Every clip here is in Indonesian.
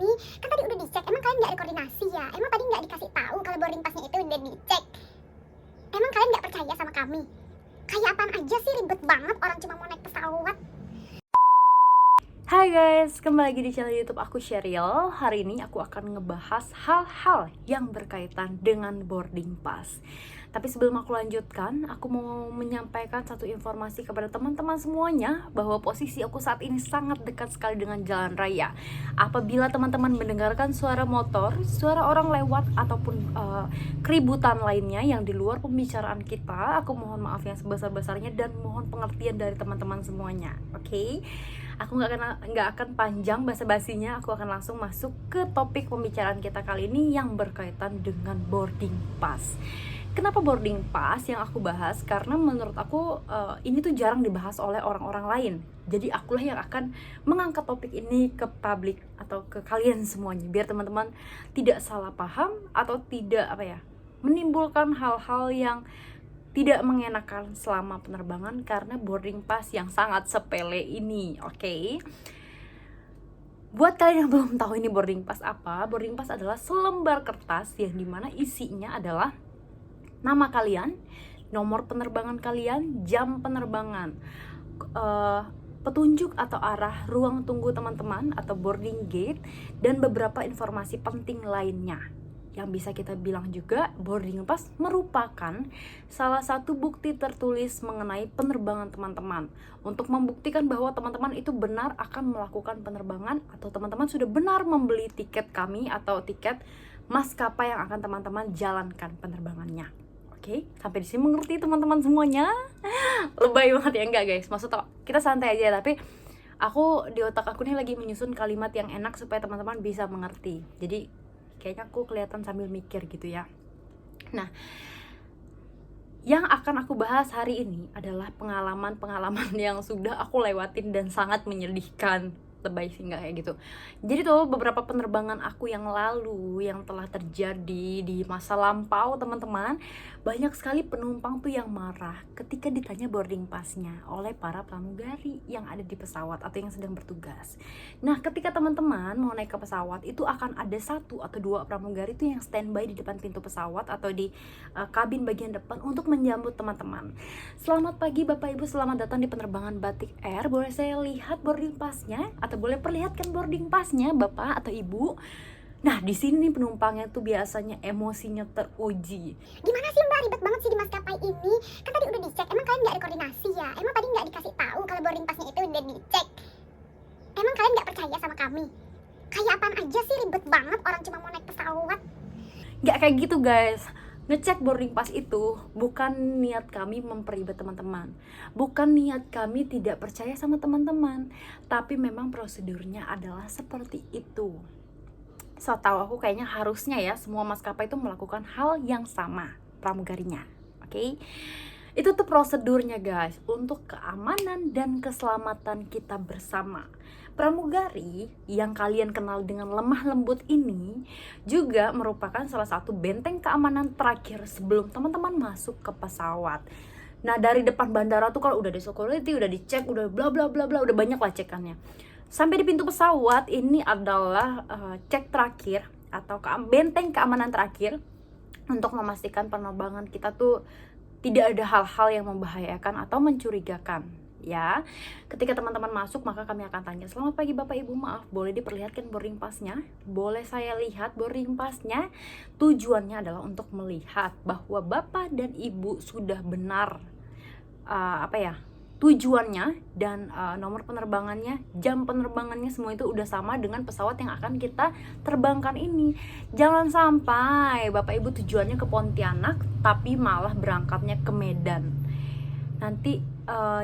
ini? Kan tadi udah dicek, emang kalian nggak koordinasi ya? Emang tadi nggak dikasih tahu kalau boarding passnya itu udah dicek? Emang kalian nggak percaya sama kami? Kayak apaan aja sih, ribet banget orang cuma mau naik pesawat. Hai guys, kembali lagi di channel YouTube aku Sheryl. Hari ini aku akan ngebahas hal-hal yang berkaitan dengan boarding pass. Tapi sebelum aku lanjutkan, aku mau menyampaikan satu informasi kepada teman-teman semuanya bahwa posisi aku saat ini sangat dekat sekali dengan jalan raya. Apabila teman-teman mendengarkan suara motor, suara orang lewat ataupun keributan lainnya yang di luar pembicaraan kita, aku mohon maaf yang sebesar-besarnya dan mohon pengertian dari teman-teman semuanya. Oke? Aku nggak akan panjang basa-basinya, aku akan langsung masuk ke topik pembicaraan kita kali ini yang berkaitan dengan boarding pass. Kenapa boarding pass yang aku bahas? Karena menurut aku ini tuh jarang dibahas oleh orang-orang lain. Jadi akulah yang akan mengangkat topik ini ke publik atau ke kalian semuanya, biar teman-teman tidak salah paham atau tidak menimbulkan hal-hal yang tidak mengenakan selama penerbangan karena boarding pass yang sangat sepele ini. Oke. Buat kalian yang belum tahu ini boarding pass apa, boarding pass adalah selembar kertas yang dimana isinya adalah nama kalian, nomor penerbangan kalian, jam penerbangan, petunjuk atau arah ruang tunggu teman-teman atau boarding gate, dan beberapa informasi penting lainnya. Yang bisa kita bilang juga boarding pass merupakan salah satu bukti tertulis mengenai penerbangan teman-teman, untuk membuktikan bahwa teman-teman itu benar akan melakukan penerbangan atau teman-teman sudah benar membeli tiket kami atau tiket maskapai yang akan teman-teman jalankan penerbangannya. Oke, sampai di sini mengerti teman-teman semuanya? Lebay banget ya, enggak guys? Maksudnya kita santai aja, tapi aku di otak aku nih lagi menyusun kalimat yang enak supaya teman-teman bisa mengerti. Jadi kayaknya aku kelihatan sambil mikir gitu ya. Nah, yang akan aku bahas hari ini adalah pengalaman-pengalaman yang sudah aku lewatin dan sangat menyedihkan. Lebay sih, nggak kayak gitu. Jadi tuh beberapa penerbangan aku yang lalu yang telah terjadi di masa lampau, teman-teman, banyak sekali penumpang tuh yang marah ketika ditanya boarding passnya oleh para pramugari yang ada di pesawat atau yang sedang bertugas. Nah, ketika teman-teman mau naik ke pesawat, itu akan ada satu atau dua pramugari tuh yang standby di depan pintu pesawat atau di kabin bagian depan untuk menyambut teman-teman. Selamat pagi Bapak Ibu, selamat datang di penerbangan Batik Air. Boleh saya lihat boarding passnya? Atau boleh perlihatkan boarding passnya Bapak atau Ibu? Nah, di sini penumpangnya tuh biasanya emosinya teruji. Gimana sih Mbak, ribet banget sih di maskapai ini? Kan tadi udah dicek, emang kalian nggak koordinasi ya? Emang tadi nggak dikasih tahu kalau boarding passnya itu udah dicek? Emang kalian nggak percaya sama kami? Kayak apaan aja sih, ribet banget orang cuma mau naik pesawat. Nggak kayak gitu guys. Ngecek boarding pass itu bukan niat kami memperibet teman-teman, bukan niat kami tidak percaya sama teman-teman, tapi memang prosedurnya adalah seperti itu. Setahu aku kayaknya harusnya ya semua maskapai itu melakukan hal yang sama pramugarinya. Oke? Itu tuh prosedurnya guys, untuk keamanan dan keselamatan kita bersama. Pramugari yang kalian kenal dengan lemah lembut ini juga merupakan salah satu benteng keamanan terakhir sebelum teman-teman masuk ke pesawat. Nah, dari depan bandara tuh kalau udah di security, udah dicek, udah bla bla bla bla, udah banyak lah cekannya. Sampai di pintu pesawat, ini adalah cek terakhir atau benteng keamanan terakhir untuk memastikan penerbangan kita tuh tidak ada hal-hal yang membahayakan atau mencurigakan. Ya, ketika teman-teman masuk maka kami akan tanya, selamat pagi Bapak Ibu, maaf boleh diperlihatkan boarding passnya? Boleh saya lihat boarding passnya? Tujuannya adalah untuk melihat bahwa Bapak dan Ibu sudah benar tujuannya dan nomor penerbangannya, jam penerbangannya, semua itu udah sama dengan pesawat yang akan kita terbangkan ini. Jangan sampai Bapak Ibu tujuannya ke Pontianak tapi malah berangkatnya ke Medan. Nanti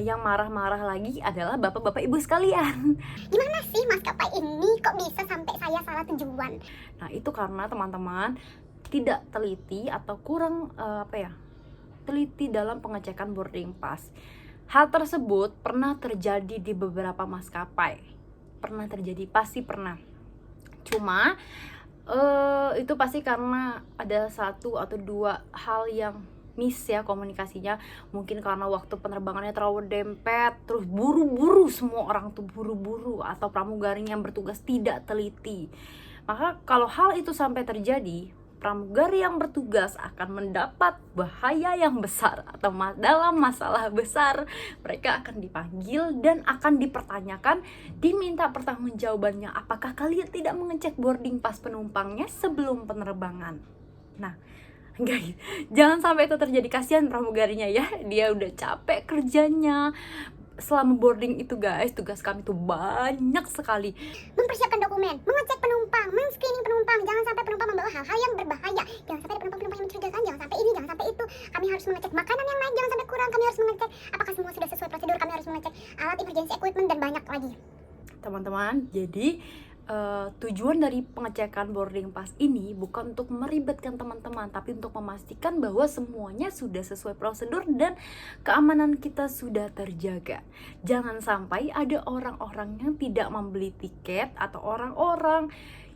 yang marah-marah lagi adalah Bapak-Bapak Ibu sekalian. Gimana sih maskapai ini kok bisa sampai saya salah tujuan? Nah, itu karena teman-teman tidak teliti atau kurang teliti dalam pengecekan boarding pass. Hal tersebut pernah terjadi di beberapa maskapai. Pernah terjadi, pasti pernah. Cuma itu pasti karena ada satu atau dua hal yang miss ya komunikasinya. Mungkin karena waktu penerbangannya terlalu dempet, terus buru-buru, semua orang tuh buru-buru, atau pramugari yang bertugas tidak teliti. Maka kalau hal itu sampai terjadi, pramugari yang bertugas akan mendapat bahaya yang besar atau dalam masalah besar. Mereka akan dipanggil dan akan dipertanyakan, diminta pertanggungjawabannya apakah kalian tidak mengecek boarding pass penumpangnya sebelum penerbangan. Nah, guys, jangan sampai itu terjadi. Kasihan pramugarinya ya, dia udah capek kerjanya selama boarding itu guys. Tugas kami tuh banyak sekali. Mempersiapkan dokumen, mengecek penumpang, men-screening penumpang. Jangan sampai penumpang membawa hal-hal yang berbahaya. Jangan sampai ada penumpang-penumpang yang mencurigakan. Jangan sampai ini, jangan sampai itu. Kami harus mengecek makanan yang naik, jangan sampai kurang. Kami harus mengecek apakah semua sudah sesuai prosedur. Kami harus mengecek alat emergency equipment dan banyak lagi. Teman-teman, jadi tujuan dari pengecekan boarding pass ini bukan untuk meribetkan teman-teman, tapi untuk memastikan bahwa semuanya sudah sesuai prosedur dan keamanan kita sudah terjaga. Jangan sampai ada orang-orang yang tidak membeli tiket atau orang-orang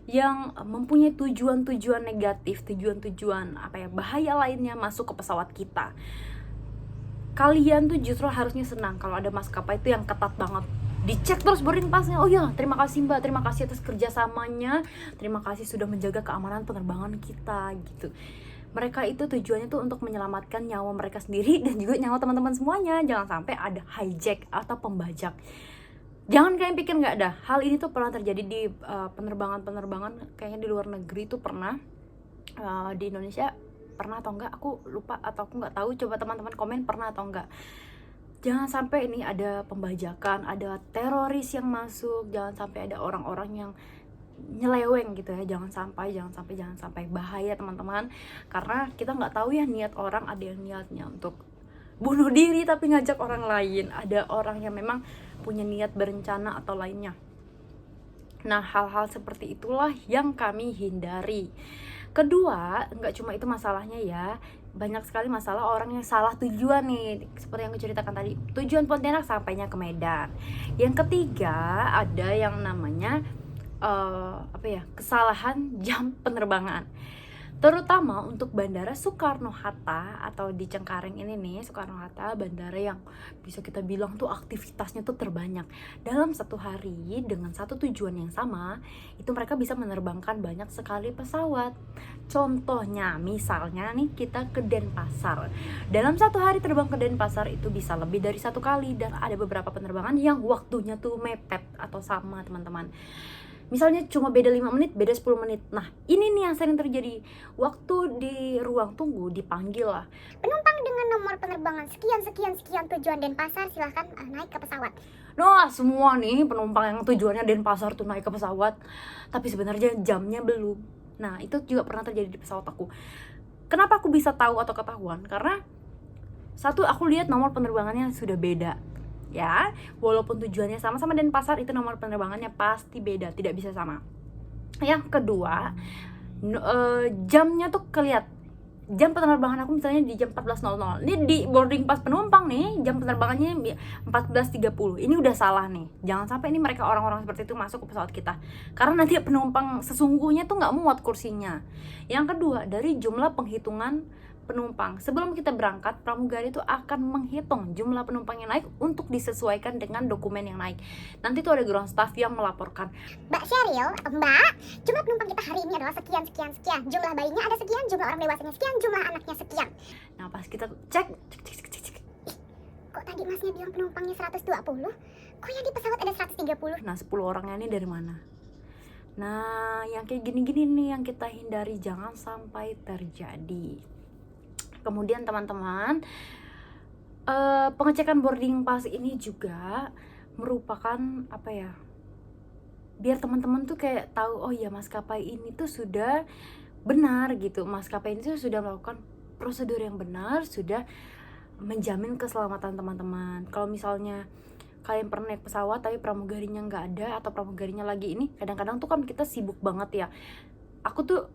yang mempunyai tujuan-tujuan negatif, tujuan-tujuan bahaya lainnya masuk ke pesawat kita. Kalian tuh justru harusnya senang kalau ada maskapai itu yang ketat banget, dicek terus boarding passnya. Oh ya, terima kasih Mbak, terima kasih atas kerjasamanya, terima kasih sudah menjaga keamanan penerbangan kita gitu. Mereka itu tujuannya tuh untuk menyelamatkan nyawa mereka sendiri dan juga nyawa teman-teman semuanya. Jangan sampai ada hijack atau pembajak. Jangan kalian pikir nggak ada. Hal ini tuh pernah terjadi di penerbangan-penerbangan kayaknya di luar negeri tuh pernah. Di Indonesia pernah atau enggak aku lupa, atau aku nggak tahu. Coba teman-teman komen pernah atau enggak. Jangan sampai ini ada pembajakan, ada teroris yang masuk, jangan sampai ada orang-orang yang nyeleweng gitu ya. Jangan sampai bahaya teman-teman, karena kita nggak tahu ya niat orang. Ada yang niatnya untuk bunuh diri tapi ngajak orang lain, ada orang yang memang punya niat berencana atau lainnya. Nah, hal-hal seperti itulah yang kami hindari. Kedua, nggak cuma itu masalahnya ya, banyak sekali masalah orang yang salah tujuan nih, seperti yang aku ceritakan tadi, tujuan Pontianak sampainya ke Medan. Yang ketiga, ada yang namanya kesalahan jam penerbangan, terutama untuk Bandara Soekarno-Hatta atau di Cengkareng ini nih. Soekarno-Hatta bandara yang bisa kita bilang tuh aktivitasnya tuh terbanyak. Dalam satu hari dengan satu tujuan yang sama, itu mereka bisa menerbangkan banyak sekali pesawat. Contohnya, misalnya nih kita ke Denpasar. Dalam satu hari terbang ke Denpasar itu bisa lebih dari satu kali, dan ada beberapa penerbangan yang waktunya tuh mepet atau sama teman-teman. Misalnya cuma beda 5 menit, beda 10 menit. Nah, ini nih yang sering terjadi. Waktu di ruang tunggu dipanggil lah, Penumpang dengan nomor penerbangan sekian tujuan Denpasar, silahkan naik ke pesawat. nah semua nih penumpang yang tujuannya Denpasar tuh naik ke pesawat, tapi sebenarnya jamnya belum. Nah, itu juga pernah terjadi di pesawat aku. Kenapa aku bisa tahu atau ketahuan? Karena satu, aku lihat nomor penerbangannya sudah beda. Ya, walaupun tujuannya sama-sama Denpasar, itu nomor penerbangannya pasti beda, tidak bisa sama. Yang kedua, jamnya tuh kelihatan. Jam penerbangan aku misalnya di jam 14.00. Ini di boarding pass penumpang nih, jam penerbangannya 14.30. Ini udah salah nih. Jangan sampai ini mereka orang-orang seperti itu masuk ke pesawat kita, karena nanti penumpang sesungguhnya tuh nggak muat kursinya. Yang kedua, dari jumlah penghitungan penumpang. Sebelum kita berangkat, pramugari itu akan menghitung jumlah penumpang yang naik untuk disesuaikan dengan dokumen yang naik. Nanti tuh ada ground staff yang melaporkan, Mbak Sheryl, Mbak, jumlah penumpang kita hari ini adalah sekian. Jumlah bayinya ada sekian, jumlah orang dewasanya sekian, jumlah anaknya sekian. nah pas kita cek. Kok tadi masnya bilang penumpangnya 120? Kok yang di pesawat ada 130? Nah, 10 orangnya ini dari mana? Nah, yang kayak gini-gini nih yang kita hindari, jangan sampai terjadi. Kemudian teman-teman, pengecekan boarding pass ini juga merupakan biar teman-teman tuh kayak tahu, oh ya maskapai ini tuh sudah benar gitu. Maskapai ini tuh sudah melakukan prosedur yang benar, sudah menjamin keselamatan teman-teman. Kalau misalnya kalian pernah naik pesawat tapi pramugarinya nggak ada, atau pramugarinya lagi ini, kadang-kadang tuh kan kita sibuk banget ya. Aku tuh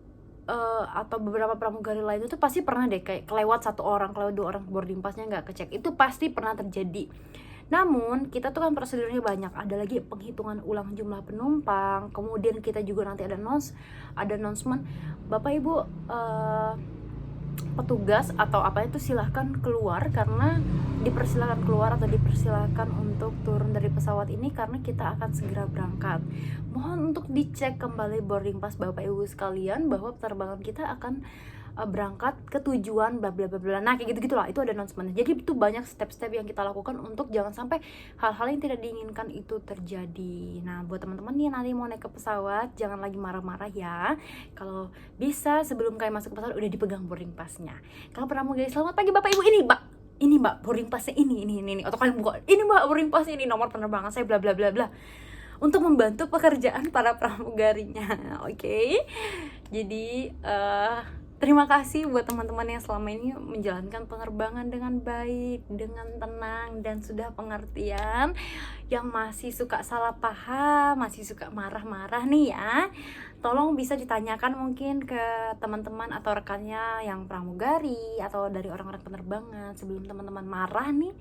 atau beberapa pramugari lain itu pasti pernah deh kayak kelewat 1 orang, kelewat 2 orang, boarding passnya nggak kecek. Itu pasti pernah terjadi. Namun kita tuh kan prosedurnya banyak, ada lagi penghitungan ulang jumlah penumpang, kemudian kita juga nanti ada announcement, Bapak Ibu petugas atau apa itu silahkan keluar, karena dipersilahkan keluar atau dipersilahkan untuk turun dari pesawat ini karena kita akan segera berangkat. Mohon untuk dicek kembali boarding pass Bapak Ibu sekalian bahwa penerbangan kita akan berangkat ke tujuan bla bla bla bla. Nah, kayak gitu-gitulah, itu ada announcement. Jadi itu banyak step-step yang kita lakukan untuk jangan sampai hal-hal yang tidak diinginkan itu terjadi. Nah, buat teman-teman nih nanti mau naik ke pesawat, jangan lagi marah-marah ya. Kalau bisa sebelum kalian masuk ke pesawat udah dipegang boarding passnya. Kalau pramugari, selamat pagi Bapak Ibu, ini Mbak boarding passnya ini. Atau kalian buka, ini Mbak boarding passnya ini, nomor penerbangan saya bla bla bla bla, untuk membantu pekerjaan para pramugarinya. Oke. Jadi terima kasih buat teman-teman yang selama ini menjalankan penerbangan dengan baik, dengan tenang, dan sudah pengertian. Yang masih suka salah paham, masih suka marah-marah nih ya, tolong bisa ditanyakan mungkin ke teman-teman atau rekannya yang pramugari atau dari orang-orang penerbangan. Sebelum teman-teman marah nih,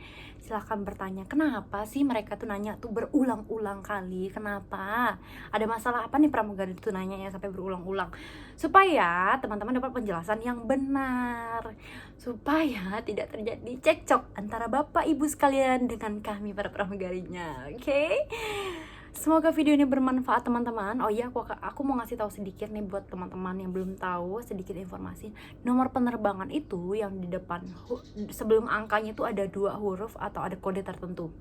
silahkan bertanya, kenapa sih mereka tuh nanya tuh berulang-ulang kali, kenapa? Ada masalah apa nih pramugari itu nanya ya sampai berulang-ulang? Supaya teman-teman dapat penjelasan yang benar, supaya tidak terjadi cekcok antara Bapak Ibu sekalian dengan kami para pramugarinya. Oke? Semoga video ini bermanfaat teman-teman. Oh iya, aku mau ngasih tahu sedikit nih buat teman-teman yang belum tahu, sedikit informasi. Nomor penerbangan itu yang di depan sebelum angkanya itu ada 2 huruf atau ada kode tertentu.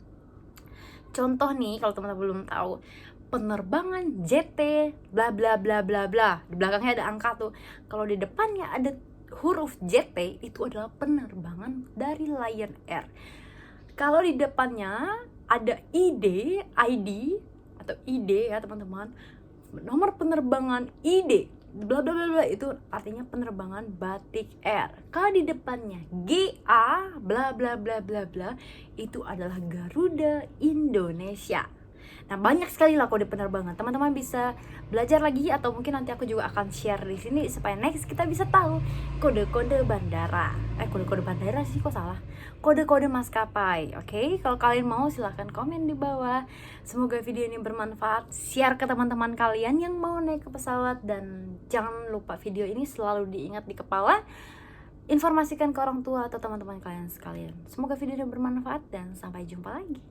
Contoh nih, kalau teman-teman belum tahu, penerbangan JT bla bla bla bla bla. Di belakangnya ada angka tuh. Kalau di depannya ada huruf JT, itu adalah penerbangan dari Lion Air. Kalau di depannya ada ID atau ID ya teman-teman, nomor penerbangan ID bla bla bla bla, itu artinya penerbangan Batik Air. Kalau di depannya GA bla bla bla bla bla, itu adalah Garuda Indonesia. Nah, banyak sekali lah kode penerbangan. Teman-teman bisa belajar lagi atau mungkin nanti aku juga akan share di sini supaya next kita bisa tahu kode-kode bandara. Kode-kode bandara sih kok salah. Kode-kode maskapai. Oke, kalau kalian mau silahkan komen di bawah. Semoga video ini bermanfaat. Share ke teman-teman kalian yang mau naik ke pesawat, dan jangan lupa video ini selalu diingat di kepala. Informasikan ke orang tua atau teman-teman kalian sekalian. Semoga video ini bermanfaat dan sampai jumpa lagi.